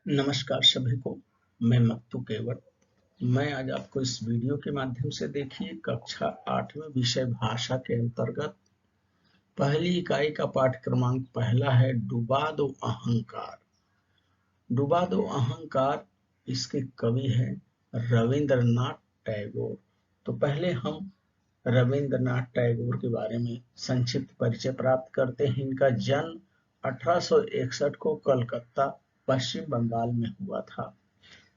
नमस्कार सभी को। मैं मत्तू केवट। मैं आज आपको इस वीडियो के माध्यम से देखिए कक्षा 8वें विषय भाषा के अंतर्गत पहली इकाई का पाठ क्रमांक पहला है डुबा दो अहंकार। डुबा दो अहंकार इसके कवि हैं रविंद्रनाथ टैगोर। तो पहले हम रविंद्रनाथ टैगोर के बारे में संक्षिप्त परिचय प्राप्त करते हैं। इनका जन्म 1861 को कलकत्ता पश्चिम बंगाल में हुआ था।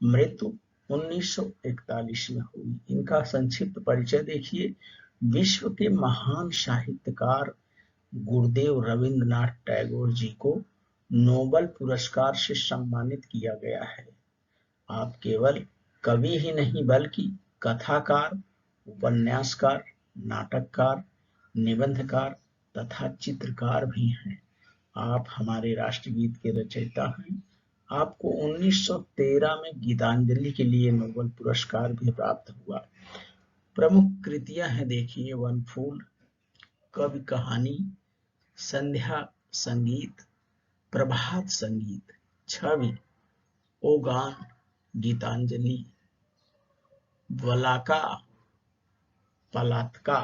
मृत्यु 1941 में हुई। इनका संक्षिप्त परिचय देखिए। विश्व के महान साहित्यकार गुरुदेव रविंद्रनाथ टैगोर जी को नोबेल पुरस्कार से सम्मानित किया गया है। आप केवल कवि ही नहीं बल्कि कथाकार, उपन्यासकार, नाटककार, निबंधकार तथा चित्रकार भी हैं। आप हमारे राष्ट्रगीत के रचयिता हैं। आपको 1913 में गीतांजलि के लिए नोबेल पुरस्कार भी प्राप्त हुआ। प्रमुख कृतियां हैं देखिए वनफूल, कवि कहानी, संध्या संगीत, प्रभात संगीत, छवि, ओ गान, गीतांजलि, वलाका, पलातका,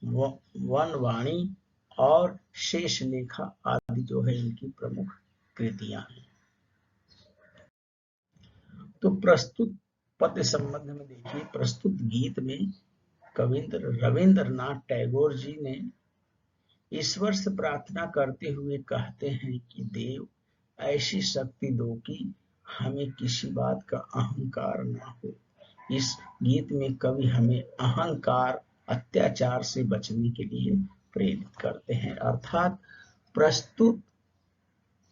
वनवाणी और शेष लेखा आदि जो है इनकी प्रमुख कृतियां हैं। तो प्रस्तुत पद्य संबंध में देखिए। प्रस्तुत गीत में कविंद्र रविंद्रनाथ टैगोर जी ने ईश्वर से प्रार्थना करते हुए कहते हैं कि देव ऐसी शक्ति दो कि हमें किसी बात का अहंकार न हो। इस गीत में कवि हमें अहंकार, अत्याचार से बचने के लिए प्रेरित करते हैं। अर्थात प्रस्तुत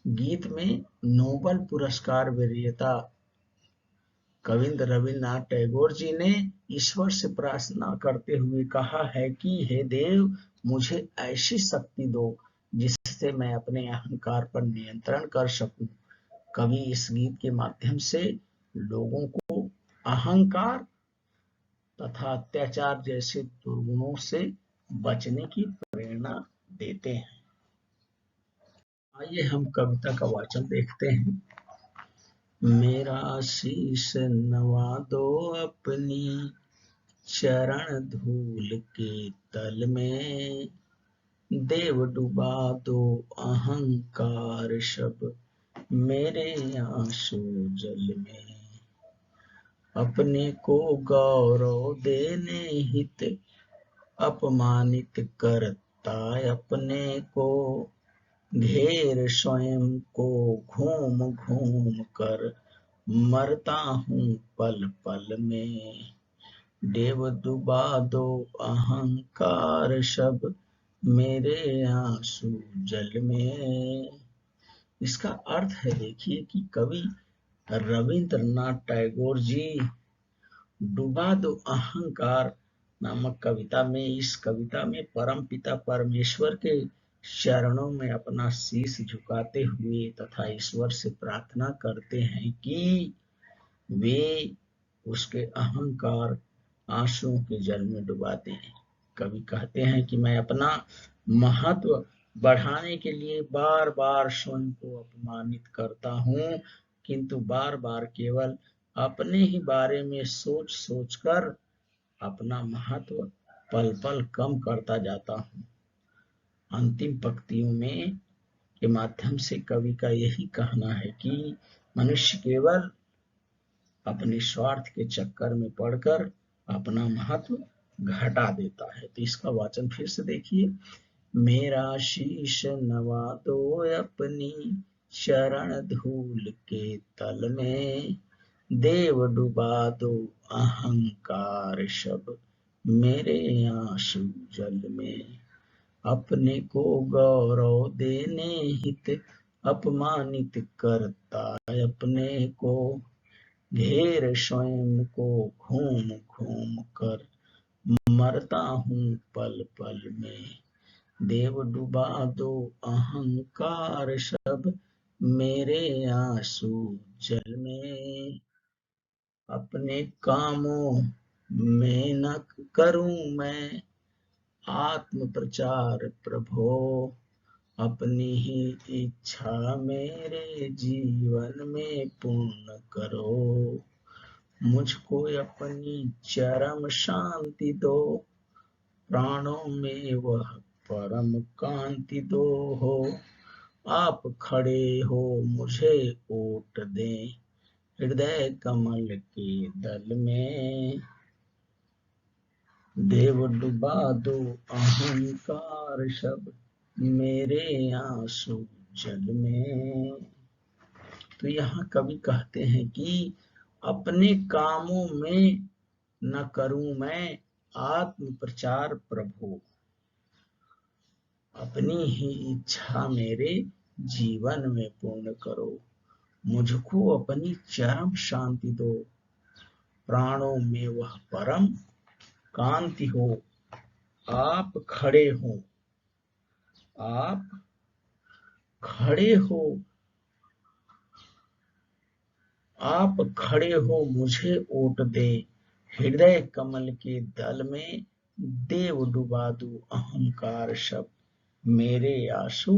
गीत में नोबेल पुरस्कार विजेता कविंद्र रविन्द्रनाथ टैगोर जी ने ईश्वर से प्रार्थना करते हुए कहा है कि हे देव, मुझे ऐसी शक्ति दो जिससे मैं अपने अहंकार पर नियंत्रण कर सकूं। कवि इस गीत के माध्यम से लोगों को अहंकार तथा अत्याचार जैसे दुर्गुणों से बचने की प्रेरणा देते हैं। आइए हम कविता का वाचन देखते हैं। मेरा शीश नवा दो अपनी चरण धूल के तल में, देव डुबा दो अहंकार सब मेरे आंसू जल में। अपने को गौरव देने हित अपमानित करता अपने को, घेर स्वयं को घूम घूम कर मरता हूँ पल पल में। देव डुबा दो अहंकार सब मेरे आंसू जल में। इसका अर्थ है देखिए कि कवि रविंद्रनाथ टैगोर जी डुबा दो अहंकार नामक कविता में, इस कविता में परमपिता परमेश्वर के चरणों में अपना शीश झुकाते हुए तथा ईश्वर से प्रार्थना करते हैं कि वे उसके अहंकार आंसुओं के जल में डुबा दें। कवि कहते हैं कि मैं अपना महत्व बढ़ाने के लिए बार बार स्वयं को अपमानित करता हूँ, किंतु बार बार केवल अपने ही बारे में सोच सोच कर अपना महत्व पल पल कम करता जाता हूँ। अंतिम पंक्तियों में के माध्यम से कवि का यही कहना है कि मनुष्य केवल अपने स्वार्थ के चक्कर में पड़कर अपना महत्व घटा देता है। तो इसका वाचन फिर से देखिए। मेरा शीश नवा दो अपनी चरण धूल के तल में, देव डुबा दो अहंकार सब मेरे आंसू जल में। अपने को गौरव देने हित अपमानित करता अपने को, घेर स्वयं को घूम घूम कर मरता हूँ पल पल में। देव डुबा दो अहंकार सब मेरे आंसू जल में। अपने कामों में न करूं मैं आत्म प्रचार प्रभो, अपनी ही इच्छा मेरे जीवन में पूर्ण करो, मुझको अपनी चरम शांति दो, प्राणों में वह परम कांति दो हो। आप खड़े हो मुझे ओट दें हृदय कमल के दल में, देव डुबा दो अहंकार शब्द मेरे आंसू जल में। तो यहाँ कवि कहते हैं कि अपने कामों में न करूं मैं आत्म प्रचार प्रभु, अपनी ही इच्छा मेरे जीवन में पूर्ण करो, मुझको अपनी चरम शांति दो, प्राणों में वह परम कांति हो। आप खड़े हो, आप खड़े हो, आप खड़े हो मुझे ओट दे हृदय कमल के दल में, देव डुबा दो अहंकार शब्द मेरे आंसू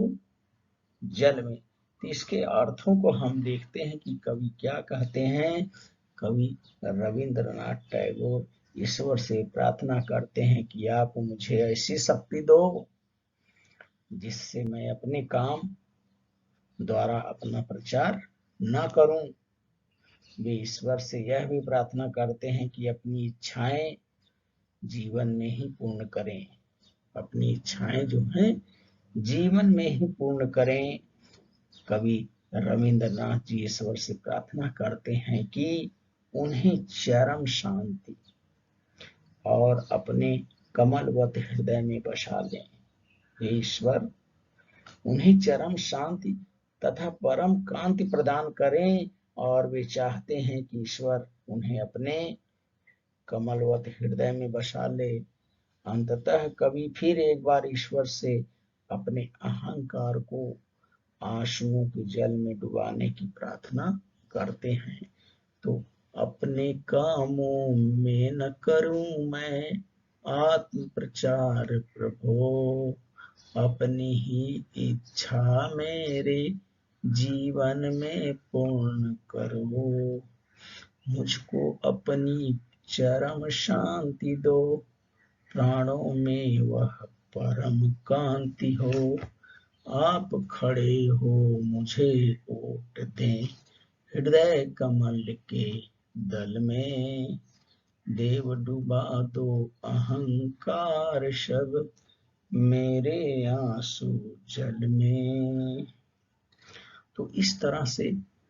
जल में। तो इसके अर्थों को हम देखते हैं कि कवि क्या कहते हैं। कवि रविंद्रनाथ टैगोर ईश्वर से प्रार्थना करते हैं कि आप मुझे ऐसी शक्ति दो जिससे मैं अपने काम द्वारा अपना प्रचार न करूं। वे ईश्वर से यह भी प्रार्थना करते हैं कि अपनी इच्छाएं जीवन में ही पूर्ण करें, अपनी इच्छाएं जो हैं जीवन में ही पूर्ण करें। कवि रविंद्रनाथ जी ईश्वर से प्रार्थना करते हैं कि उन्हें चरम शांति और अपने कमलवत हृदय में बसा लें। हे ईश्वर, उन्हें चरम शांति तथा परम कांति प्रदान करें, और वे चाहते हैं कि ईश्वर उन्हें अपने कमलवत हृदय में बसा ले। अंततः कवि फिर एक बार ईश्वर से अपने अहंकार को आंसुओं के जल में डुबाने की प्रार्थना करते हैं। तो अपने कामों में न करूं मैं आत्म प्रचार प्रभो, अपनी ही इच्छा मेरे जीवन में पूर्ण करो, मुझको अपनी चरम शांति दो, प्राणों में वह परम कांति हो। आप खड़े हो मुझे ओट दें हृदय कमल के दल में, देव डुबा दो अहंकार शब्द मेरे आंसू जल में। तो इस तरह से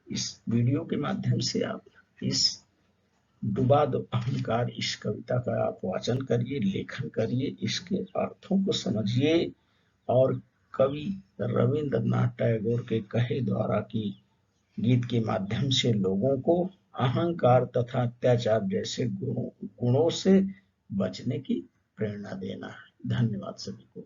इस वीडियो के माध्यम से आप इस डुबा दो अहंकार इस कविता का आप वाचन करिए, लेखन करिए, इसके अर्थों को समझिए और कवि रविंद्रनाथ टैगोर के कहे द्वारा की गीत के माध्यम से लोगों को अहंकार तथा अत्याचार जैसे गुणों से बचने की प्रेरणा देना है। धन्यवाद सभी को।